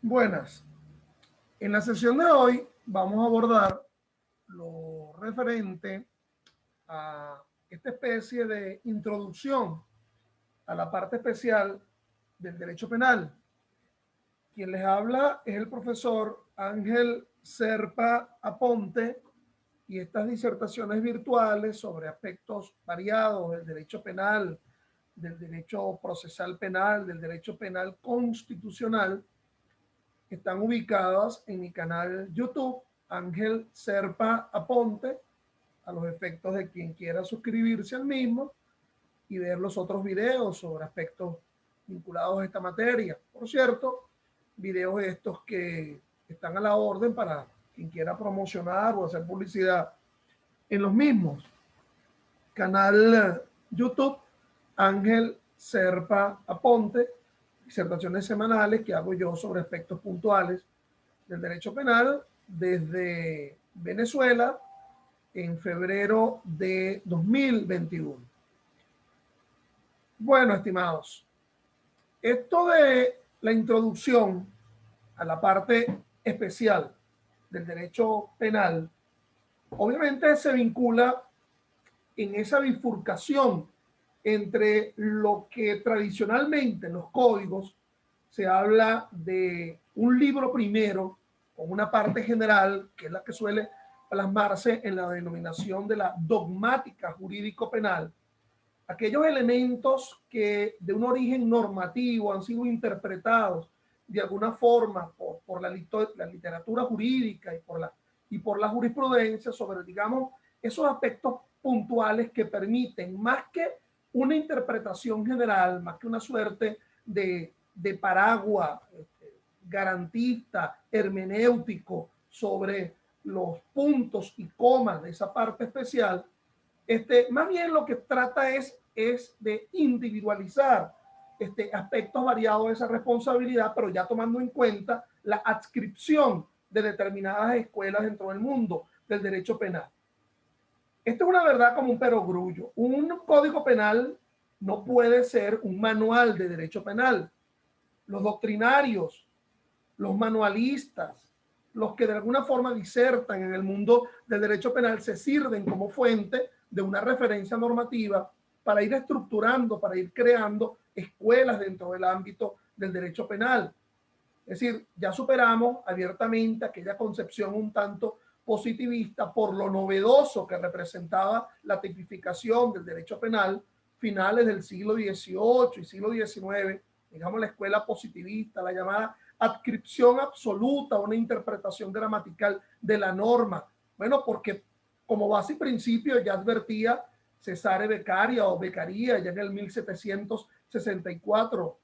Buenas. En la sesión de hoy vamos a abordar lo referente a esta especie de introducción a la parte especial del derecho penal. Quien les habla es el profesor Ángel Serpa Aponte y estas disertaciones virtuales sobre aspectos variados del derecho penal, del derecho procesal penal, del derecho penal constitucional, están ubicadas en mi canal YouTube, Ángel Serpa Aponte, a los efectos de quien quiera suscribirse al mismo y ver los otros videos sobre aspectos vinculados a esta materia. Por cierto, videos estos que están a la orden para quien quiera promocionar o hacer publicidad en los mismos. Canal YouTube, Ángel Serpa Aponte, disertaciones semanales que hago yo sobre aspectos puntuales del derecho penal desde Venezuela en febrero de 2021. Bueno, estimados, esto de la introducción a la parte especial del derecho penal, obviamente se vincula en esa bifurcación entre lo que tradicionalmente en los códigos se habla de un libro primero con una parte general, que es la que suele plasmarse en la denominación de la dogmática jurídico-penal, aquellos elementos que de un origen normativo han sido interpretados de alguna forma por la literatura jurídica y por la jurisprudencia sobre, digamos, esos aspectos puntuales que permiten, más que una interpretación general, más que una suerte de paraguas garantista, hermenéutico sobre los puntos y comas de esa parte especial, más bien lo que trata es de individualizar aspectos variados de esa responsabilidad, pero ya tomando en cuenta la adscripción de determinadas escuelas dentro del mundo del derecho penal. Esto es una verdad como un perogrullo. Un código penal no puede ser un manual de derecho penal. Los doctrinarios, los manualistas, los que de alguna forma disertan en el mundo del derecho penal se sirven como fuente de una referencia normativa para ir estructurando, para ir creando escuelas dentro del ámbito del derecho penal. Es decir, ya superamos abiertamente aquella concepción un tanto positivista por lo novedoso que representaba la tipificación del derecho penal finales del siglo XVIII y siglo XIX, digamos la escuela positivista, la llamada adscripción absoluta, una interpretación gramatical de la norma. Bueno, porque como base y principio ya advertía Cesare Beccaria o Beccaria ya en el 1764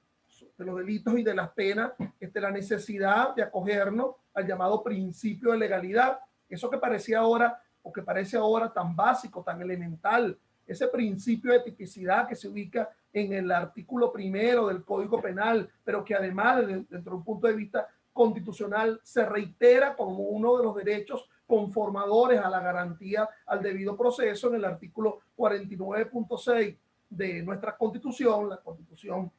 de los delitos y de las penas, la necesidad de acogernos al llamado principio de legalidad, eso que parecía ahora o que parece ahora tan básico, tan elemental, ese principio de tipicidad que se ubica en el artículo primero del Código Penal, pero que además dentro de un punto de vista constitucional se reitera como uno de los derechos conformadores a la garantía al debido proceso en el artículo 49.6 de nuestra Constitución, la Constitución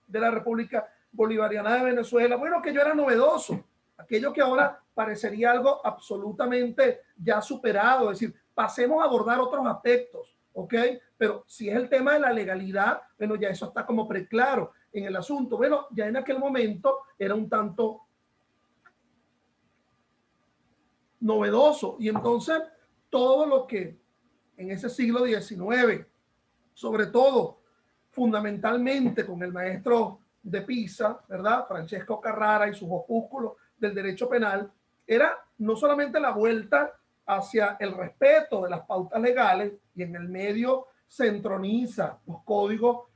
de la República Bolivariana de Venezuela. Bueno, aquello era novedoso, aquello que ahora parecería algo absolutamente ya superado, es decir, pasemos a abordar otros aspectos, ¿ok? Pero si es el tema de la legalidad, bueno, ya eso está como preclaro en el asunto. Bueno, ya en aquel momento era un tanto novedoso y entonces todo lo que en ese siglo XIX, sobre todo fundamentalmente con el maestro de Pisa, ¿verdad? Francesco Carrara y sus opúsculos del derecho penal, era no solamente la vuelta hacia el respeto de las pautas legales y en el medio se entroniza los códigos,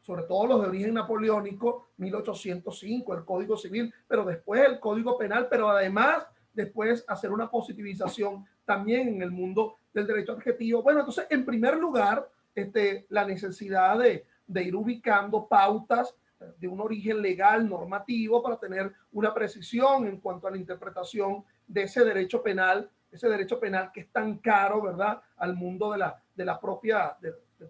sobre todo los de origen napoleónico, 1805, el Código Civil, pero después el Código Penal, pero además después hacer una positivización también en el mundo del derecho adjetivo. Bueno, entonces, en primer lugar, la necesidad de ir ubicando pautas de un origen legal, normativo, para tener una precisión en cuanto a la interpretación de ese derecho penal que es tan caro, ¿verdad?, al mundo del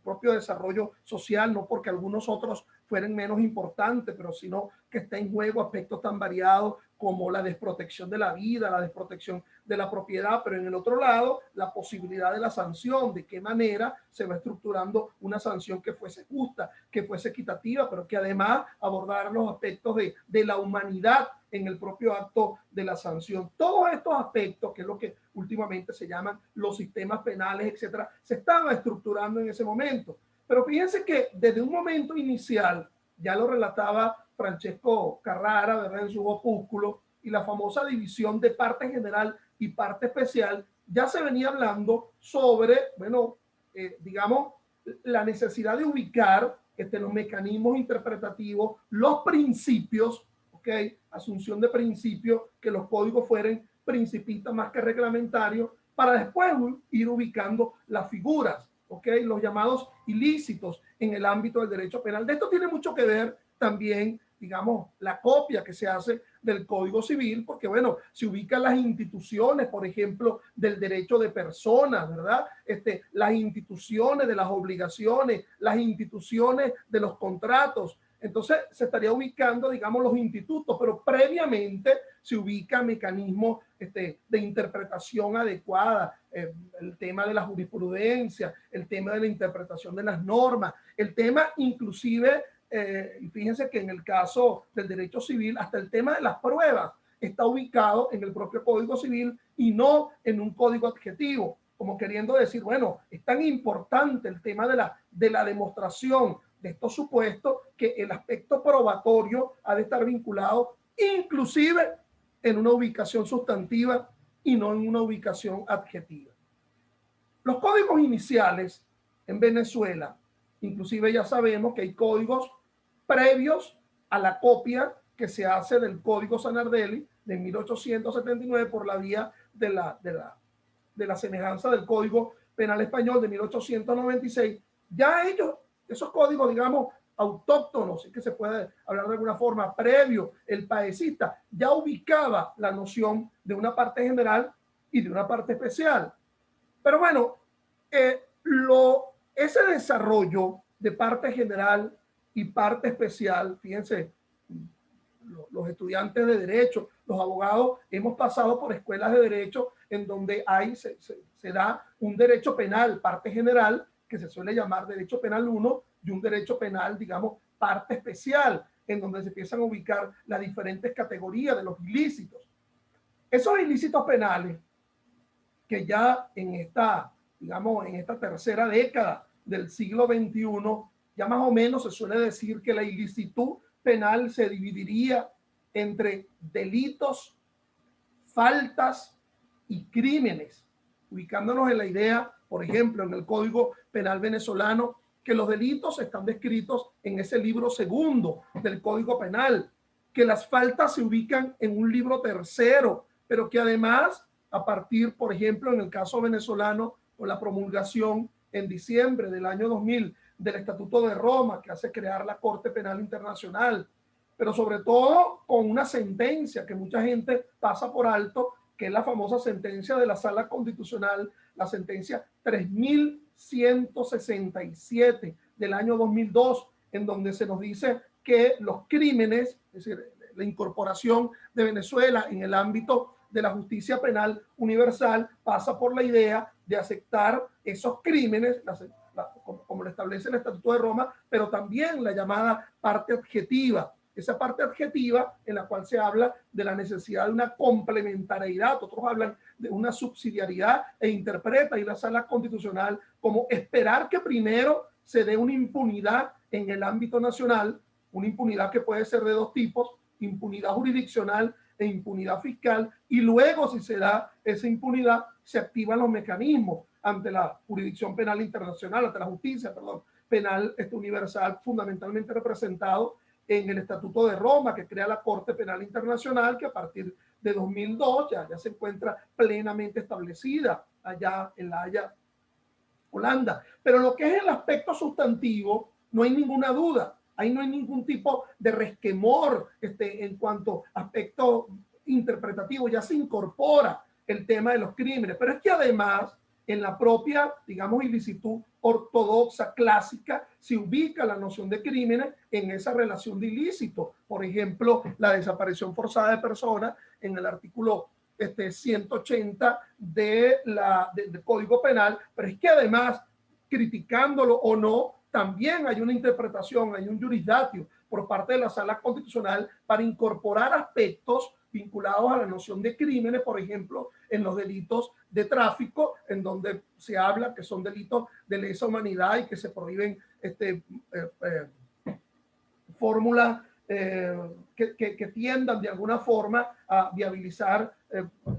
propio desarrollo social, no porque algunos otros fueran menos importantes, pero sino que está en juego aspectos tan variados como la desprotección de la vida, la desprotección de la propiedad, pero en el otro lado, la posibilidad de la sanción, de qué manera se va estructurando una sanción que fuese justa, que fuese equitativa, pero que además abordara los aspectos de la humanidad en el propio acto de la sanción. Todos estos aspectos, que es lo que últimamente se llaman los sistemas penales, etcétera, se estaban estructurando en ese momento. Pero fíjense que desde un momento inicial, ya lo relataba Francesco Carrara, ¿verdad?, en su opúsculo, y la famosa división de parte general y parte especial, ya se venía hablando sobre, bueno, digamos, la necesidad de ubicar los mecanismos interpretativos, los principios, ¿ok? Asunción de principios, que los códigos fueran principistas más que reglamentarios, para después ir ubicando las figuras, ¿ok? Los llamados ilícitos en el ámbito del derecho penal. De esto tiene mucho que ver también, digamos, la copia que se hace del Código Civil, porque, bueno, se ubican las instituciones, por ejemplo, del derecho de personas, ¿verdad? Las instituciones de las obligaciones, las instituciones de los contratos. Entonces, se estaría ubicando, digamos, los institutos, pero previamente se ubica mecanismos de interpretación adecuada, el tema de la jurisprudencia, el tema de la interpretación de las normas, el tema inclusive, y fíjense que en el caso del derecho civil, hasta el tema de las pruebas está ubicado en el propio Código Civil y no en un código adjetivo, como queriendo decir, bueno, es tan importante el tema de la demostración de estos supuestos que el aspecto probatorio ha de estar vinculado inclusive en una ubicación sustantiva y no en una ubicación adjetiva. Los códigos iniciales en Venezuela, inclusive ya sabemos que hay códigos previos a la copia que se hace del Código Sanardelli de 1879 por la vía de la semejanza del Código Penal Español de 1896. Ya ellos, esos códigos, digamos, autóctonos, es que se puede hablar de alguna forma, previo, el paecista, ya ubicaba la noción de una parte general y de una parte especial. Pero bueno, ese desarrollo de parte general y parte especial, fíjense, los estudiantes de derecho, los abogados, hemos pasado por escuelas de derecho en donde se da un derecho penal, parte general, que se suele llamar derecho penal 1, y un derecho penal, digamos, parte especial, en donde se empiezan a ubicar las diferentes categorías de los ilícitos. Esos ilícitos penales, que ya en esta, digamos, en esta tercera década del siglo XXI, ya más o menos se suele decir que la ilicitud penal se dividiría entre delitos, faltas y crímenes, ubicándonos en la idea, por ejemplo, en el Código Penal venezolano, que los delitos están descritos en ese libro segundo del Código Penal, que las faltas se ubican en un libro tercero, pero que además, a partir, por ejemplo, en el caso venezolano, con la promulgación en diciembre del año 2000 del Estatuto de Roma, que hace crear la Corte Penal Internacional, pero sobre todo con una sentencia que mucha gente pasa por alto, que es la famosa sentencia de la Sala Constitucional, la sentencia 3167 del año 2002, en donde se nos dice que los crímenes, es decir, la incorporación de Venezuela en el ámbito de la justicia penal universal pasa por la idea de aceptar esos crímenes, como lo establece el Estatuto de Roma, pero también la llamada parte adjetiva. Esa parte adjetiva en la cual se habla de la necesidad de una complementariedad, otros hablan de una subsidiariedad e interpreta y la Sala Constitucional como esperar que primero se dé una impunidad en el ámbito nacional, una impunidad que puede ser de dos tipos, impunidad jurisdiccional e impunidad fiscal, y luego si se da esa impunidad se activan los mecanismos ante la jurisdicción penal internacional, ante la justicia, penal universal, fundamentalmente representado en el Estatuto de Roma, que crea la Corte Penal Internacional, que a partir de 2002 ya se encuentra plenamente establecida allá en La Haya, Holanda. Pero lo que es el aspecto sustantivo, no hay ninguna duda. Ahí no hay ningún tipo de resquemor en cuanto a aspecto interpretativo. Ya se incorpora el tema de los crímenes. Pero es que además en la propia, digamos, ilicitud ortodoxa, clásica, se ubica la noción de crímenes en esa relación de ilícito. Por ejemplo, la desaparición forzada de personas en el artículo 180 del Código Penal, pero es que además, criticándolo o no, también hay una interpretación, hay un jurisdatio por parte de la Sala Constitucional para incorporar aspectos vinculados a la noción de crímenes, por ejemplo, en los delitos de tráfico, en donde se habla que son delitos de lesa humanidad y que se prohíben fórmulas que tiendan de alguna forma a viabilizar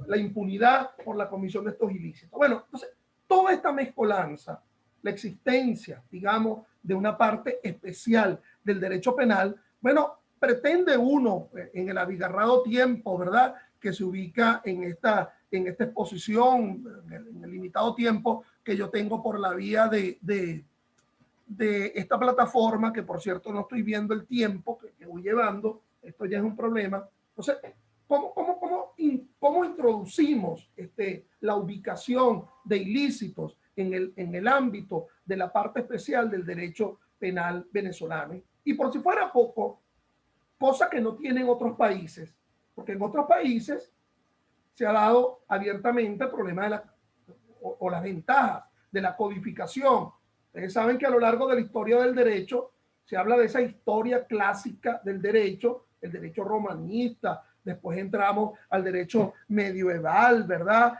la impunidad por la comisión de estos ilícitos. Bueno, entonces, toda esta mezcolanza, la existencia, digamos, de una parte especial del derecho penal, bueno, pretende uno, en el abigarrado tiempo, ¿verdad?, que se ubica en esta exposición, en el limitado tiempo que yo tengo por la vía de esta plataforma, que por cierto no estoy viendo el tiempo que voy llevando, esto ya es un problema. Entonces, ¿cómo introducimos la ubicación de ilícitos en el ámbito de la parte especial del derecho penal venezolano? Y por si fuera poco, cosa que no tienen otros países, porque en otros países se ha dado abiertamente el problema de o las ventajas de la codificación. Ustedes saben que a lo largo de la historia del derecho se habla de esa historia clásica del derecho, el derecho romanista, después entramos al derecho medieval, ¿verdad?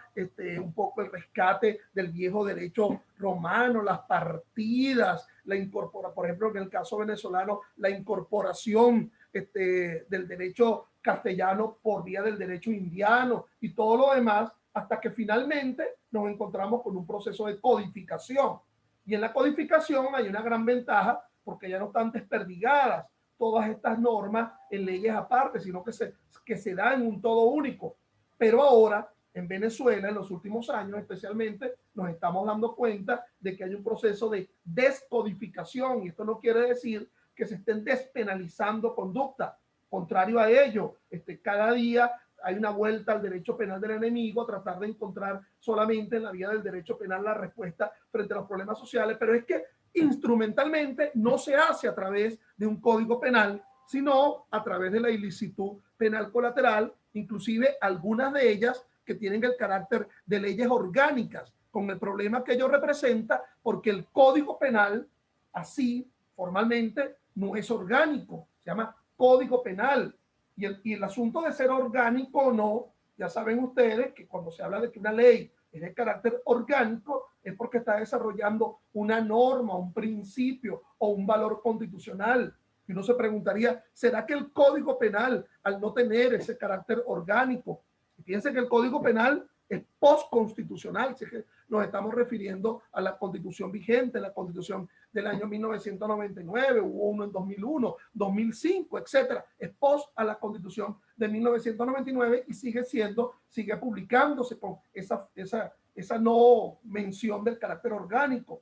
Un poco el rescate del viejo derecho romano, las partidas, por ejemplo, en el caso venezolano, la incorporación del derecho castellano por vía del derecho indiano y todo lo demás, hasta que finalmente nos encontramos con un proceso de codificación. Y en la codificación hay una gran ventaja porque ya no están desperdigadas todas estas normas en leyes aparte, sino que se da en un todo único. Pero ahora, en Venezuela, en los últimos años especialmente, nos estamos dando cuenta de que hay un proceso de descodificación, y esto no quiere decir que se estén despenalizando conductas. Contrario a ello, cada día hay una vuelta al derecho penal del enemigo, a tratar de encontrar solamente en la vía del derecho penal la respuesta frente a los problemas sociales, pero es que instrumentalmente no se hace a través de un código penal, sino a través de la ilicitud penal colateral, inclusive algunas de ellas que tienen el carácter de leyes orgánicas, con el problema que ello representa, porque el código penal, así formalmente, no es orgánico, se llama código penal. Y el asunto de ser orgánico o no, ya saben ustedes que cuando se habla de que una ley es de carácter orgánico, es porque está desarrollando una norma, un principio o un valor constitucional. Y uno se preguntaría, ¿será que el Código Penal, al no tener ese carácter orgánico, fíjense que el Código Penal es postconstitucional, si es que nos estamos refiriendo a la constitución vigente, la constitución del año 1999, hubo uno en 2001, 2005, etcétera, es post a la constitución de 1999 y sigue publicándose con esa no mención del carácter orgánico.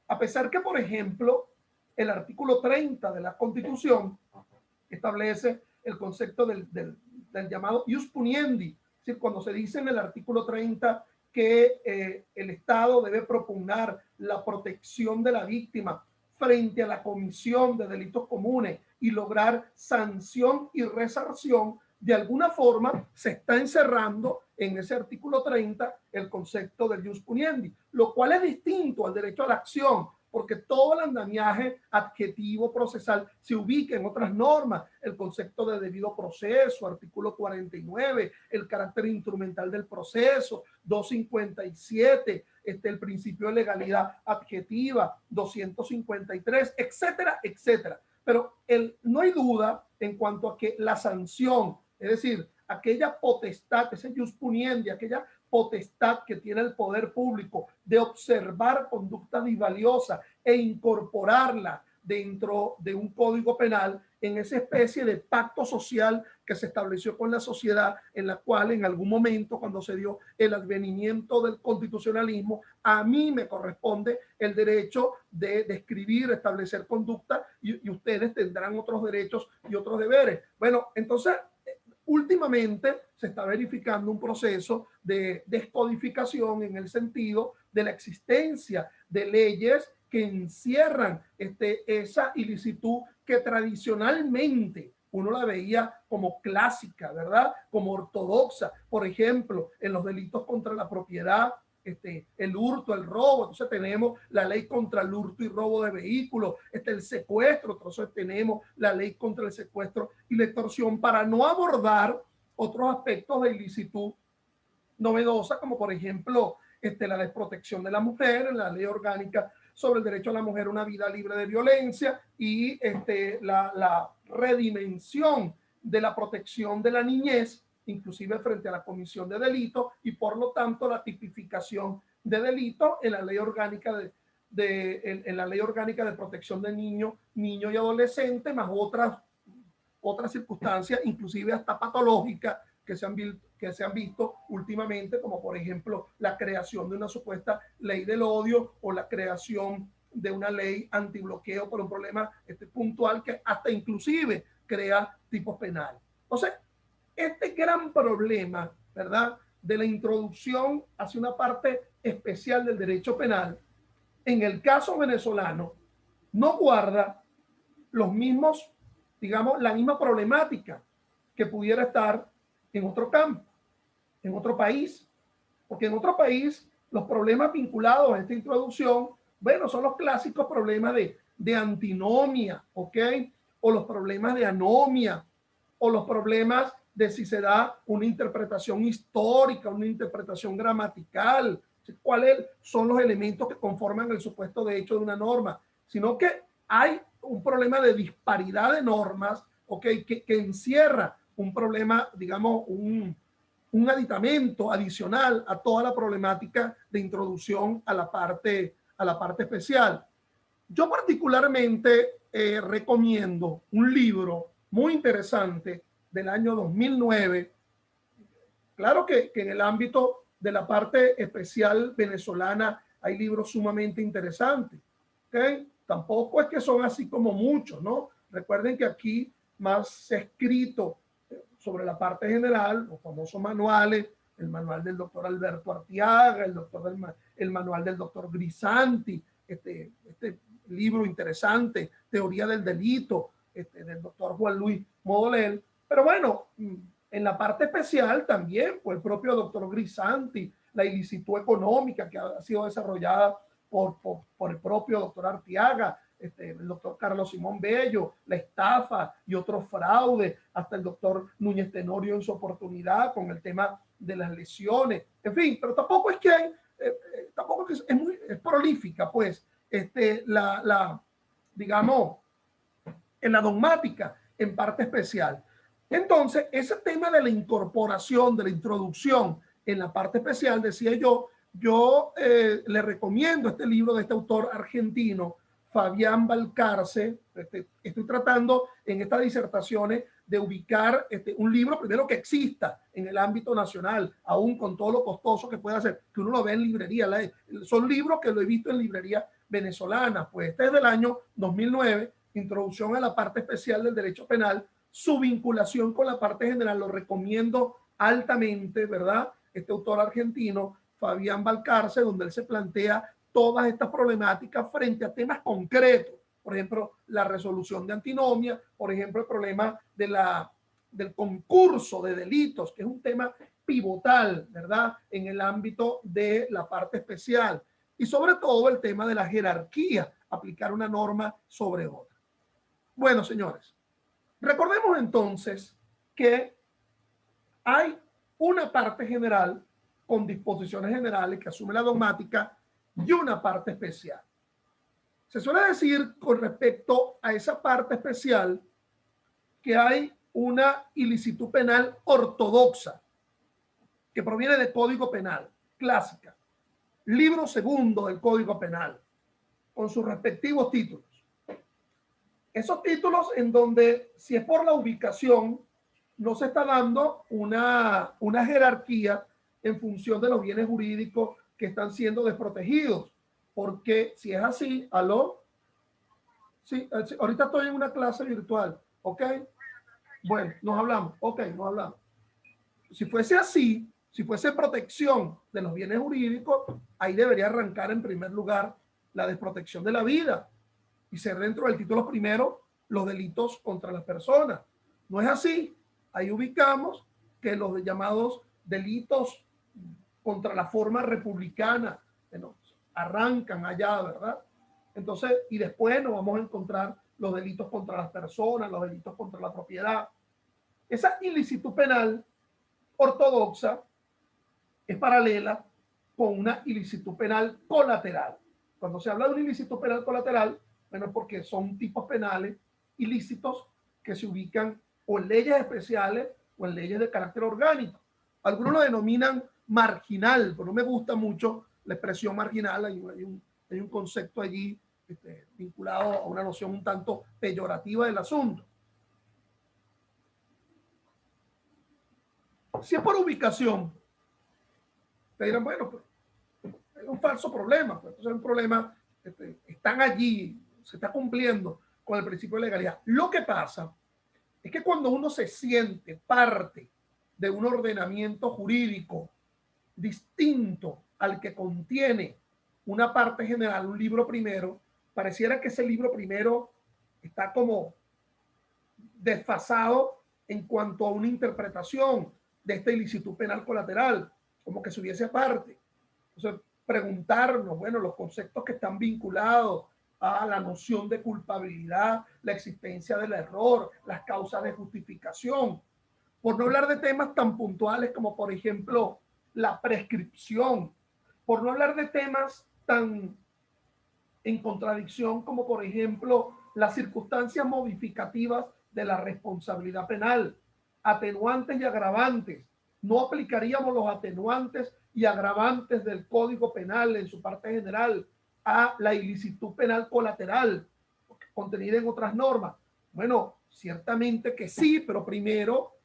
A pesar que, por ejemplo, el artículo 30 de la Constitución establece el concepto del llamado ius puniendi, es decir, cuando se dice en el artículo 30 que el Estado debe propugnar la protección de la víctima frente a la comisión de delitos comunes y lograr sanción y resarción, de alguna forma se está encerrando en ese artículo 30 el concepto del ius puniendi, lo cual es distinto al derecho a la acción, porque todo el andamiaje adjetivo procesal se ubica en otras normas, el concepto de debido proceso, artículo 49, el carácter instrumental del proceso, 257, el principio de legalidad adjetiva, 253, etcétera, etcétera. Pero no hay duda en cuanto a que la sanción, es decir, aquella potestad, ese ius puniendi, aquella potestad que tiene el poder público de observar conductas disvaliosas e incorporarla dentro de un código penal en esa especie de pacto social que se estableció con la sociedad, en la cual en algún momento, cuando se dio el advenimiento del constitucionalismo, a mí me corresponde el derecho de describir, establecer conducta y ustedes tendrán otros derechos y otros deberes. Bueno, entonces últimamente se está verificando un proceso de descodificación en el sentido de la existencia de leyes que encierran esa ilicitud que tradicionalmente uno la veía como clásica, ¿verdad? Como ortodoxa. Por ejemplo, en los delitos contra la propiedad, el hurto, el robo. Entonces tenemos la ley contra el hurto y robo de vehículos, el secuestro. Entonces tenemos la ley contra el secuestro y la extorsión, para no abordar otros aspectos de ilicitud novedosa, como por ejemplo la desprotección de la mujer, la ley orgánica sobre el derecho a la mujer a una vida libre de violencia y la redimensión de la protección de la niñez, inclusive frente a la comisión de delitos, y por lo tanto la tipificación de delitos en la ley orgánica en la ley orgánica de protección de niños y adolescentes, más otras circunstancias, inclusive hasta patológicas, que se han visto últimamente, como por ejemplo la creación de una supuesta ley del odio o la creación de una ley antibloqueo por un problema puntual que hasta inclusive crea tipos penales. Entonces, este gran problema, ¿verdad?, de la introducción hacia una parte especial del derecho penal, en el caso venezolano, no guarda los mismos, digamos, la misma problemática que pudiera estar en otro campo, en otro país, porque en otro país los problemas vinculados a esta introducción, bueno, son los clásicos problemas de antinomia, ¿ok? O los problemas de anomia, o los problemas de si se da una interpretación histórica, una interpretación gramatical, cuáles son los elementos que conforman el supuesto de hecho de una norma, sino que hay un problema de disparidad de normas, ¿ok?, que encierra un problema, digamos, un aditamento adicional a toda la problemática de introducción a la parte especial. Yo particularmente recomiendo un libro muy interesante del año 2009. Claro que en el ámbito de la parte especial venezolana hay libros sumamente interesantes, ¿okay? Tampoco es que son así como muchos, ¿no? Recuerden que aquí más se ha escrito sobre la parte general, los famosos manuales, el manual del doctor Alberto Artiaga, el manual del doctor Grisanti, este libro interesante, Teoría del Delito, del doctor Juan Luis Modolel. Pero bueno, en la parte especial también, pues el propio doctor Grisanti, la ilicitud económica que ha sido desarrollada por el propio doctor Artiaga, el doctor Carlos Simón Bello, la estafa y otros fraudes, hasta el doctor Núñez Tenorio en su oportunidad con el tema de las lesiones, en fin, pero tampoco es que hay, tampoco es prolífica, pues, digamos, en la dogmática, en parte especial. Entonces, ese tema de la incorporación, de la introducción en la parte especial, decía yo le recomiendo este libro de este autor argentino, Fabián Balcarce. Estoy tratando en estas disertaciones de ubicar un libro primero que exista en el ámbito nacional, aún con todo lo costoso que pueda ser, que uno lo ve en librería. Son libros que lo he visto en librería venezolana. Pues este es del año 2009, Introducción a la parte especial del derecho penal, su vinculación con la parte general. Lo recomiendo altamente, ¿verdad? Este autor argentino, Fabián Balcarce, donde él se plantea todas estas problemáticas frente a temas concretos. Por ejemplo, la resolución de antinomia, por ejemplo, el problema del concurso de delitos, que es un tema pivotal, ¿verdad?, en el ámbito de la parte especial. Y sobre todo el tema de la jerarquía, aplicar una norma sobre otra. Bueno, señores, recordemos entonces que hay una parte general con disposiciones generales que asume la dogmática y una parte especial. Se suele decir con respecto a esa parte especial que hay una ilicitud penal ortodoxa que proviene del Código Penal, clásica, libro segundo del Código Penal, con sus respectivos títulos. Esos títulos en donde, si es por la ubicación, no se está dando una jerarquía en función de los bienes jurídicos que están siendo desprotegidos. Porque si es así, ¿aló? Sí, ahorita estoy en una clase virtual, ¿ok? Bueno, nos hablamos. Ok, nos hablamos. Si fuese así, si fuese protección de los bienes jurídicos, ahí debería arrancar en primer lugar la desprotección de la vida y ser dentro del título primero los delitos contra las personas. No es así. Ahí ubicamos que los llamados delitos contra la forma republicana bueno, arrancan allá, ¿verdad? Entonces, y después nos vamos a encontrar los delitos contra las personas, los delitos contra la propiedad. Esa ilicitud penal ortodoxa es paralela con una ilicitud penal colateral. Cuando se habla de una ilicitud penal colateral, bueno, porque son tipos penales ilícitos que se ubican o en leyes especiales o en leyes de carácter orgánico. Algunos lo denominan marginal, pero no me gusta mucho la expresión marginal. Hay un concepto allí vinculado a una noción un tanto peyorativa del asunto. Si es por ubicación, te dirán, bueno, pues es un falso problema. Pues, entonces es un problema, están allí, se está cumpliendo con el principio de legalidad. Lo que pasa es que cuando uno se siente parte de un ordenamiento jurídico distinto al que contiene una parte general, un libro primero, pareciera que ese libro primero está como desfasado en cuanto a una interpretación de esta ilicitud penal colateral, como que se hubiese aparte. Entonces, preguntarnos, bueno, los conceptos que están vinculados a la noción de culpabilidad, la existencia del error, las causas de justificación, por no hablar de temas tan puntuales como, por ejemplo, la prescripción, por no hablar de temas tan en contradicción como, por ejemplo, las circunstancias modificativas de la responsabilidad penal, atenuantes y agravantes. No aplicaríamos los atenuantes y agravantes del Código Penal en su parte general a la ilicitud penal colateral contenida en otras normas. Bueno, ciertamente que sí, pero primero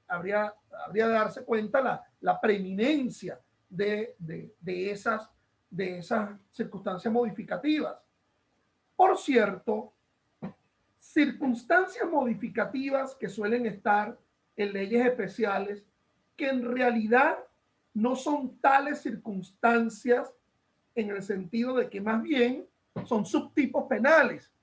habría de darse cuenta la preeminencia de esas circunstancias modificativas. Por cierto, circunstancias modificativas que suelen estar en leyes especiales que en realidad no son tales circunstancias en el sentido de que más bien son subtipos penales.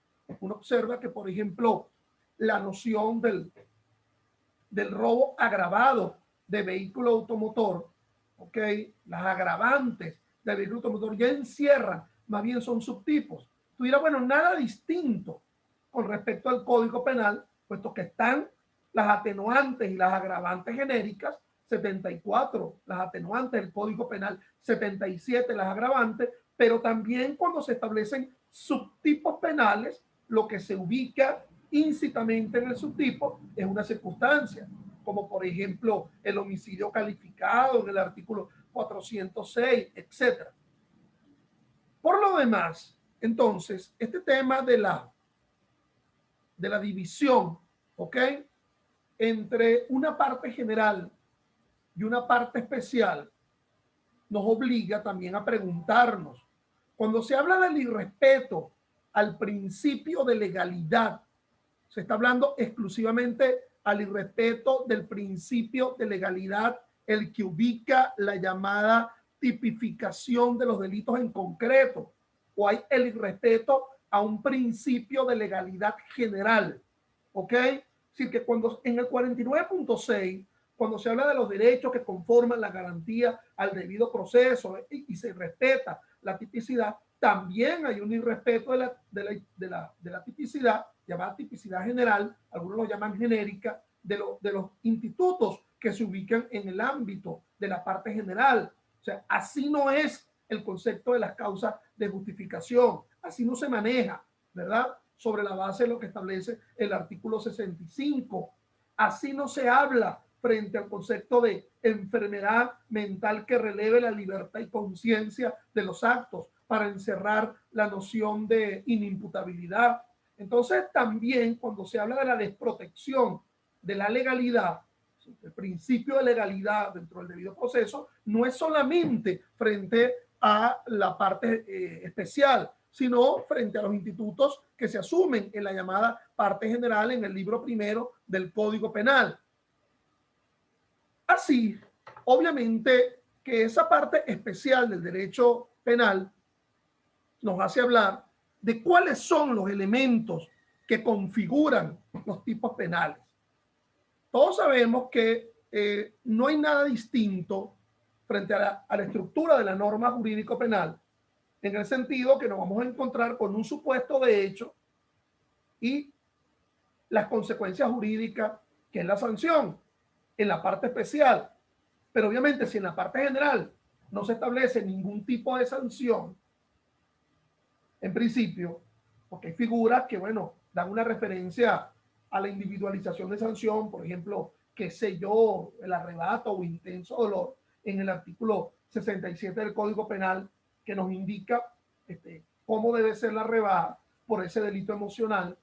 Uno observa que, por ejemplo, la noción del robo agravado de vehículo automotor, ¿ok? Las agravantes de vehículo automotor ya encierran, más bien son subtipos. Tú dirás, bueno, nada distinto con respecto al Código Penal, puesto que están las atenuantes y las agravantes genéricas, 74 las atenuantes del Código Penal, 77 las agravantes, pero también cuando se establecen subtipos penales, lo que se ubica íncitamente en el subtipo es una circunstancia, como por ejemplo el homicidio calificado en el artículo 406, etc. Por lo demás, entonces, este tema de la división, ¿ok? Entre una parte general y una parte especial, nos obliga también a preguntarnos, cuando se habla del irrespeto al principio de legalidad, se está hablando exclusivamente al irrespeto del principio de legalidad, el que ubica la llamada tipificación de los delitos en concreto, o hay el irrespeto a un principio de legalidad general, ¿ok? Es decir, que cuando en el 49.6, cuando se habla de los derechos que conforman la garantía al debido proceso y se respeta la tipicidad, también hay un irrespeto de la tipicidad, llamada tipicidad general, algunos lo llaman genérica, de los institutos que se ubican en el ámbito de la parte general. O sea, así no es el concepto de las causas de justificación, así no se maneja, ¿verdad? Sobre la base de lo que establece el artículo 65. Así no se habla frente al concepto de enfermedad mental que releve la libertad y conciencia de los actos para encerrar la noción de inimputabilidad. Entonces, también cuando se habla de la desprotección de la legalidad, el principio de legalidad dentro del debido proceso, no es solamente frente a la parte especial, sino frente a los institutos que se asumen en la llamada parte general en el libro primero del Código Penal. Así, obviamente que esa parte especial del derecho penal nos hace hablar de cuáles son los elementos que configuran los tipos penales. Todos sabemos que no hay nada distinto frente a la estructura de la norma jurídico penal, en el sentido que nos vamos a encontrar con un supuesto de hecho y las consecuencias jurídicas, que es la sanción, en la parte especial. Pero obviamente si en la parte general no se establece ningún tipo de sanción, en principio, porque hay figuras que, bueno, dan una referencia a la individualización de sanción, por ejemplo, qué sé yo, el arrebato o intenso dolor, en el artículo 67 del Código Penal, que nos indica cómo debe ser la rebaja por ese delito emocional.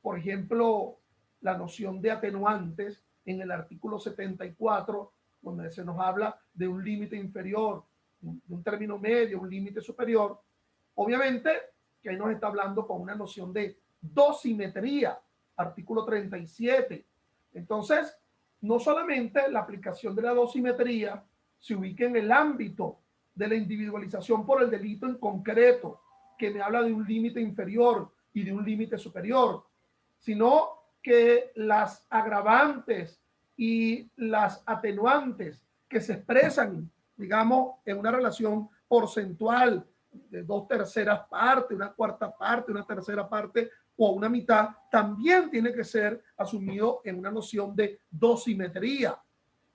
Por ejemplo, la noción de atenuantes en el artículo 74, donde se nos habla de un límite inferior, de un término medio, un límite superior. Obviamente que ahí nos está hablando con una noción de dosimetría, artículo 37. Entonces, no solamente la aplicación de la dosimetría se ubica en el ámbito de la individualización por el delito en concreto, que me habla de un límite inferior y de un límite superior, sino que las agravantes y las atenuantes que se expresan, digamos, en una relación porcentual de 2/3 partes, una cuarta parte, una tercera parte o una mitad, también tiene que ser asumido en una noción de dosimetría.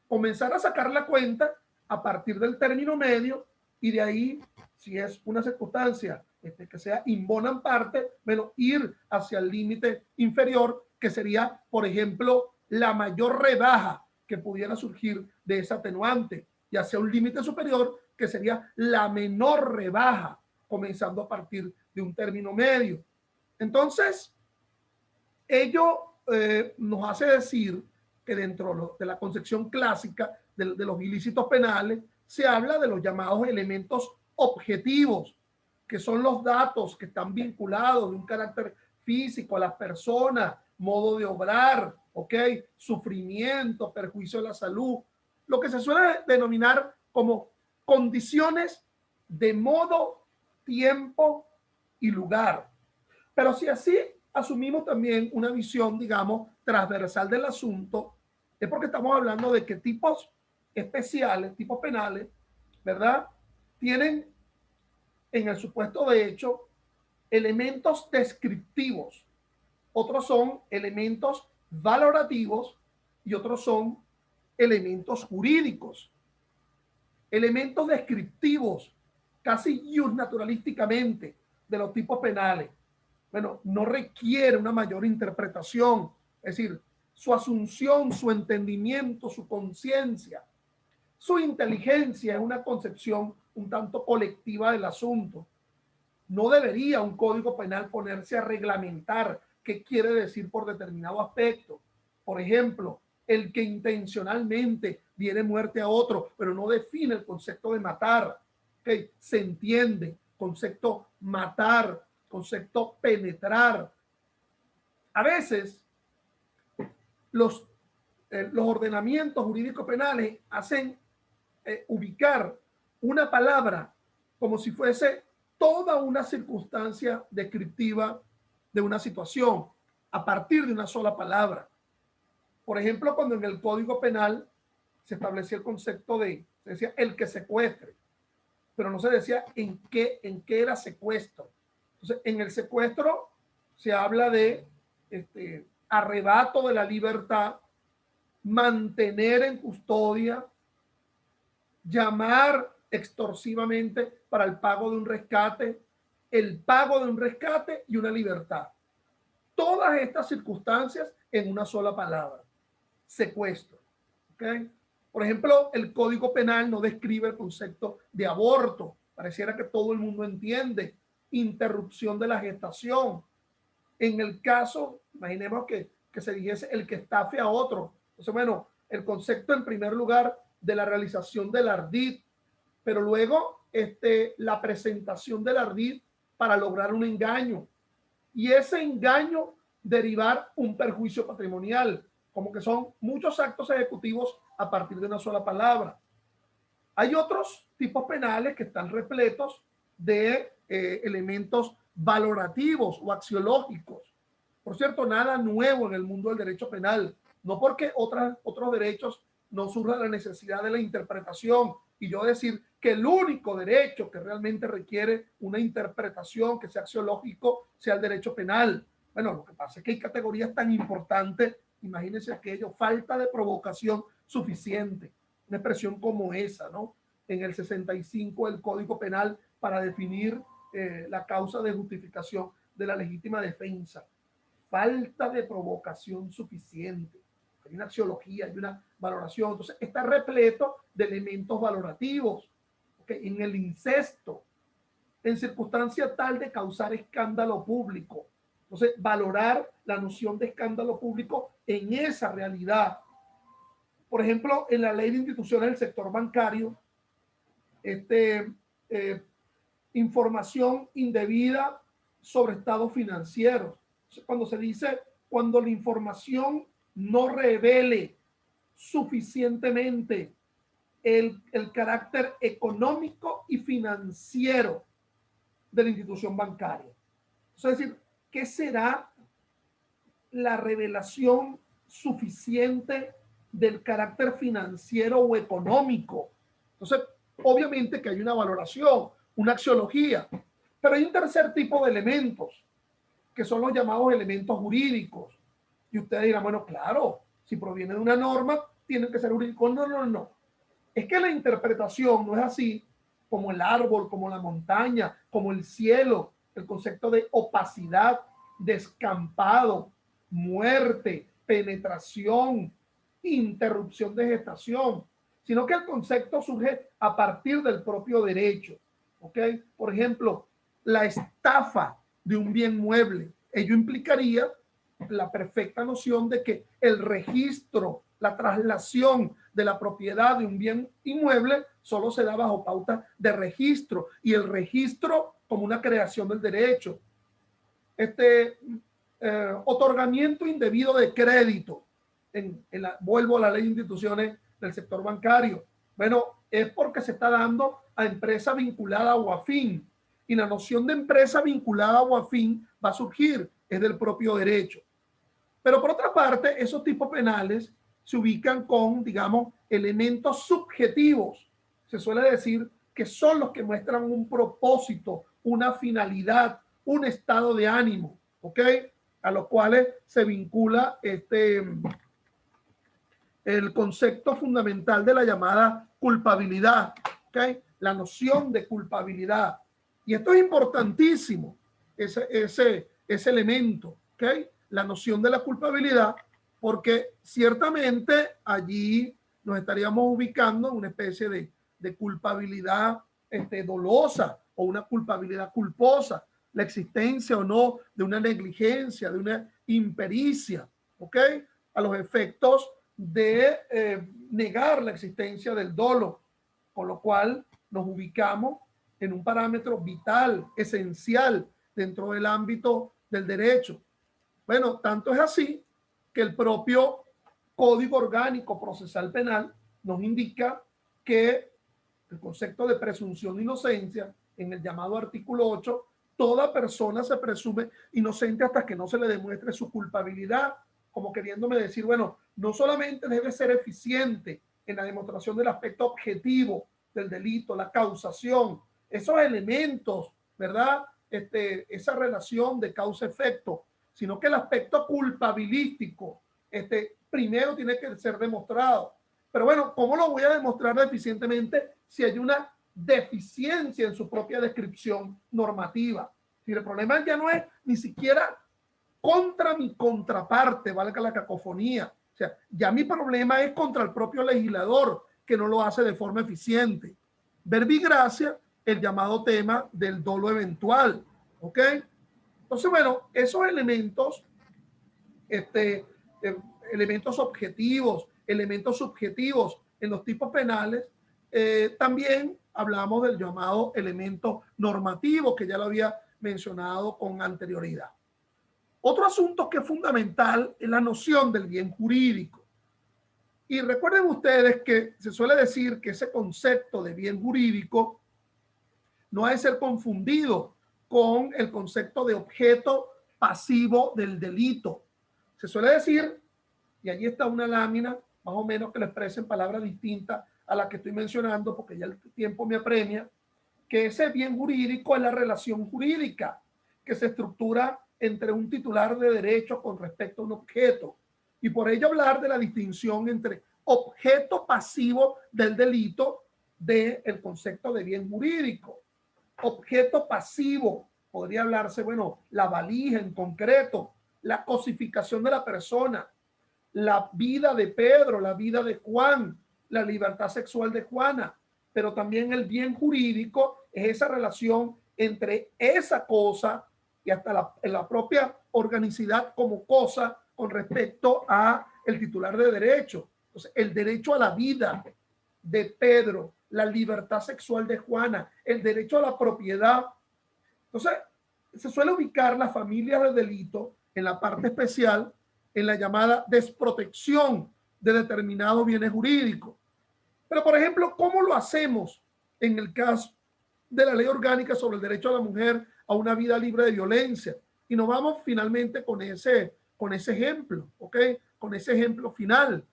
Comenzar a sacar la cuenta a partir del término medio y de ahí, si es una circunstancia que sea imbonan parte, bueno, ir hacia el límite inferior, que sería, por ejemplo, la mayor rebaja que pudiera surgir de esa atenuante, y hacia un límite superior, que sería la menor rebaja, comenzando a partir de un término medio. Entonces, ello nos hace decir que dentro de la concepción clásica de los ilícitos penales se habla de los llamados elementos objetivos, que son los datos que están vinculados de un carácter físico a las personas, modo de obrar, ¿ok? Sufrimiento, perjuicio de la salud, lo que se suele denominar como condiciones de modo, tiempo y lugar. Pero si así asumimos también una visión, digamos, transversal del asunto, es porque estamos hablando de que tipos especiales, tipos penales, ¿verdad? Tienen en el supuesto de hecho elementos descriptivos, otros son elementos valorativos y otros son elementos jurídicos. Elementos descriptivos, casi naturalísticamente, de los tipos penales. Bueno, no requiere una mayor interpretación, es decir, su asunción, su entendimiento, su conciencia, su inteligencia es una concepción un tanto colectiva del asunto. No debería un código penal ponerse a reglamentar qué quiere decir por determinado aspecto. Por ejemplo, el que intencionalmente viene muerte a otro, pero no define el concepto de matar. ¿Okay? Se entiende, concepto matar, concepto penetrar. A veces los ordenamientos jurídicos penales hacen ubicar una palabra como si fuese toda una circunstancia descriptiva de una situación a partir de una sola palabra. Por ejemplo, cuando en el Código Penal se establecía el concepto de, se decía el que secuestre, pero no se decía en qué era secuestro. Entonces, en el secuestro se habla de arrebato de la libertad, mantener en custodia, llamar extorsivamente para el pago de un rescate, el pago de un rescate y una libertad. Todas estas circunstancias en una sola palabra, secuestro. ¿Okay? Por ejemplo, el Código Penal no describe el concepto de aborto, pareciera que todo el mundo entiende, interrupción de la gestación. En el caso, imaginemos que se dijese el que estafe a otro. Entonces, bueno, el concepto en primer lugar de la realización del ardid, pero luego la presentación del ardid para lograr un engaño y ese engaño derivar un perjuicio patrimonial, como que son muchos actos ejecutivos a partir de una sola palabra. Hay otros tipos penales que están repletos de elementos valorativos o axiológicos. Por cierto, nada nuevo en el mundo del derecho penal, no porque otros derechos no surja la necesidad de la interpretación y yo decir que el único derecho que realmente requiere una interpretación que sea axiológico sea el derecho penal. Bueno, lo que pasa es que hay categorías tan importantes, imagínense aquello, falta de provocación suficiente, una expresión como esa, ¿no? En el 65 del Código Penal para definir la causa de justificación de la legítima defensa. Falta de provocación suficiente. Hay una axiología, hay una valoración. Entonces, está repleto de elementos valorativos. ¿Okay? En el incesto, en circunstancia tal de causar escándalo público. Entonces, valorar la noción de escándalo público en esa realidad. Por ejemplo, en la ley de instituciones del sector bancario, información indebida sobre estados financieros. Cuando se dice, cuando la información no revele suficientemente el carácter económico y financiero de la institución bancaria. Es decir, ¿qué será la revelación suficiente del carácter financiero o económico? Entonces, obviamente que hay una valoración, una axiología, pero hay un tercer tipo de elementos, que son los llamados elementos jurídicos. Y ustedes dirán, bueno, claro, si proviene de una norma, tienen que ser jurídicos. No, no, no. Es que la interpretación no es así como el árbol, como la montaña, como el cielo, el concepto de opacidad, descampado, muerte, penetración, interrupción de gestación, sino que el concepto surge a partir del propio derecho. ¿Ok? Por ejemplo, la estafa de un bien mueble. Ello implicaría la perfecta noción de que el registro, la traslación de la propiedad de un bien inmueble solo se da bajo pauta de registro y el registro como una creación del derecho. Otorgamiento indebido de crédito. Vuelvo a la ley de instituciones del sector bancario. Bueno, es porque se está dando a empresa vinculada o afín. Y la noción de empresa vinculada o afín va a surgir, es del propio derecho. Pero por otra parte, esos tipos penales se ubican con, digamos, elementos subjetivos. Se suele decir que son los que muestran un propósito, una finalidad, un estado de ánimo, ¿ok? A los cuales se vincula el concepto fundamental de la llamada culpabilidad, ¿ok? La noción de culpabilidad. Y esto es importantísimo, ese elemento, ¿ok? La noción de la culpabilidad, porque ciertamente allí nos estaríamos ubicando en una especie de culpabilidad dolosa o una culpabilidad culposa, la existencia o no de una negligencia, de una impericia, ¿ok? A los efectos de negar la existencia del dolo, con lo cual nos ubicamos en un parámetro vital, esencial dentro del ámbito del derecho. Bueno, tanto es así que el propio Código Orgánico Procesal Penal nos indica que el concepto de presunción de inocencia, en el llamado artículo 8, toda persona se presume inocente hasta que no se le demuestre su culpabilidad, como queriéndome decir, bueno, no solamente debe ser eficiente en la demostración del aspecto objetivo del delito, la causación, esos elementos, ¿verdad? Esa relación de causa-efecto, sino que el aspecto culpabilístico, primero tiene que ser demostrado. Pero bueno, ¿cómo lo voy a demostrar eficientemente si hay una deficiencia en su propia descripción normativa? Si el problema ya no es ni siquiera contra mi contraparte, valga la cacofonía. O sea, ya mi problema es contra el propio legislador, que no lo hace de forma eficiente. Verbigracia, el llamado tema del dolo eventual. ¿Ok? Entonces, bueno, esos elementos, elementos objetivos, elementos subjetivos en los tipos penales, también hablamos del llamado elemento normativo, que ya lo había mencionado con anterioridad. Otro asunto que es fundamental es la noción del bien jurídico. Y recuerden ustedes que se suele decir que ese concepto de bien jurídico no ha de ser confundido con el concepto de objeto pasivo del delito. Se suele decir, y allí está una lámina más o menos que lo expresa en palabras distintas a la que estoy mencionando, porque ya el tiempo me apremia, que ese bien jurídico es la relación jurídica que se estructura entre un titular de derecho con respecto a un objeto. Y por ello hablar de la distinción entre objeto pasivo del delito del concepto de bien jurídico. Objeto pasivo, podría hablarse, bueno, la valija en concreto, la cosificación de la persona, la vida de Pedro, la vida de Juan, la libertad sexual de Juana, pero también el bien jurídico es esa relación entre esa cosa y hasta la propia organicidad como cosa con respecto a el titular de derecho. Entonces, el derecho a la vida de Pedro, la libertad sexual de Juana, el derecho a la propiedad. Entonces, se suele ubicar la familia de delito en la parte especial, en la llamada desprotección de determinados bienes jurídicos. Pero, por ejemplo, ¿cómo lo hacemos en el caso de la ley orgánica sobre el derecho a la mujer a una vida libre de violencia? Y nos vamos finalmente con ese ejemplo, ¿ok? Con ese ejemplo final.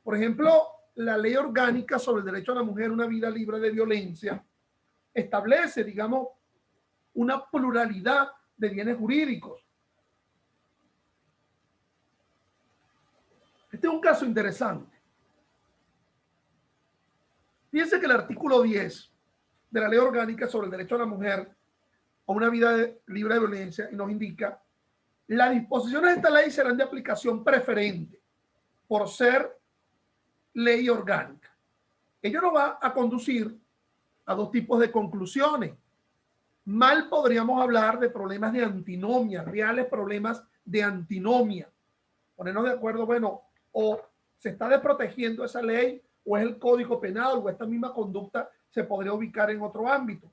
Por ejemplo, la ley orgánica sobre el derecho a la mujer a una vida libre de violencia establece, digamos, una pluralidad de bienes jurídicos. Este es un caso interesante. Fíjense que el artículo 10 de la ley orgánica sobre el derecho a la mujer a una vida libre de violencia y nos indica: las disposiciones de esta ley serán de aplicación preferente por ser ley orgánica. Ello nos va a conducir a dos tipos de conclusiones. Mal podríamos hablar de problemas de antinomia, reales problemas de antinomia. Ponernos de acuerdo, bueno, o se está desprotegiendo esa ley, o es el Código Penal, o esta misma conducta se podría ubicar en otro ámbito.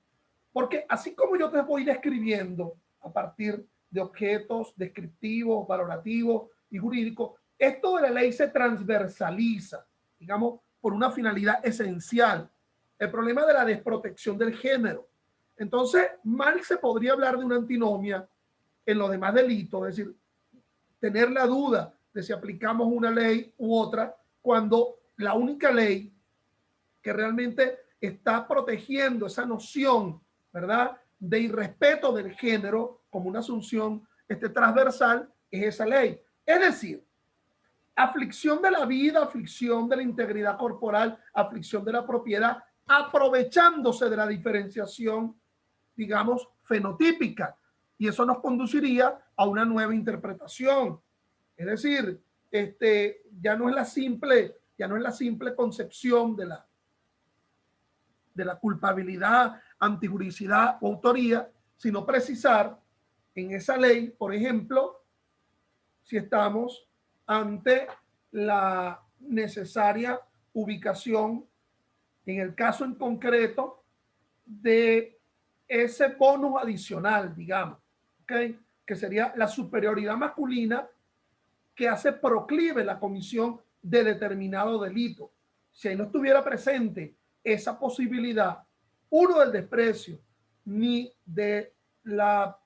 Porque así como yo te voy describiendo a partir de objetos descriptivos, valorativos y jurídicos, esto de la ley se transversaliza, digamos, por una finalidad esencial. El problema de la desprotección del género. Entonces, mal se podría hablar de una antinomia en los demás delitos, es decir, tener la duda de si aplicamos una ley u otra, cuando la única ley que realmente está protegiendo esa noción, ¿verdad?, de irrespeto del género como una asunción transversal es esa ley. Es decir, aflicción de la vida, aflicción de la integridad corporal, aflicción de la propiedad, aprovechándose de la diferenciación, digamos, fenotípica. Y eso nos conduciría a una nueva interpretación. Es decir, ya no es la simple concepción de la culpabilidad, antijuricidad o autoría, sino precisar en esa ley, por ejemplo, si estamos ante la necesaria ubicación, en el caso en concreto, de ese bonus adicional, digamos, ¿okay?, que sería la superioridad masculina que hace proclive la comisión de determinado delito. Si ahí no estuviera presente esa posibilidad, uno, del desprecio, ni de la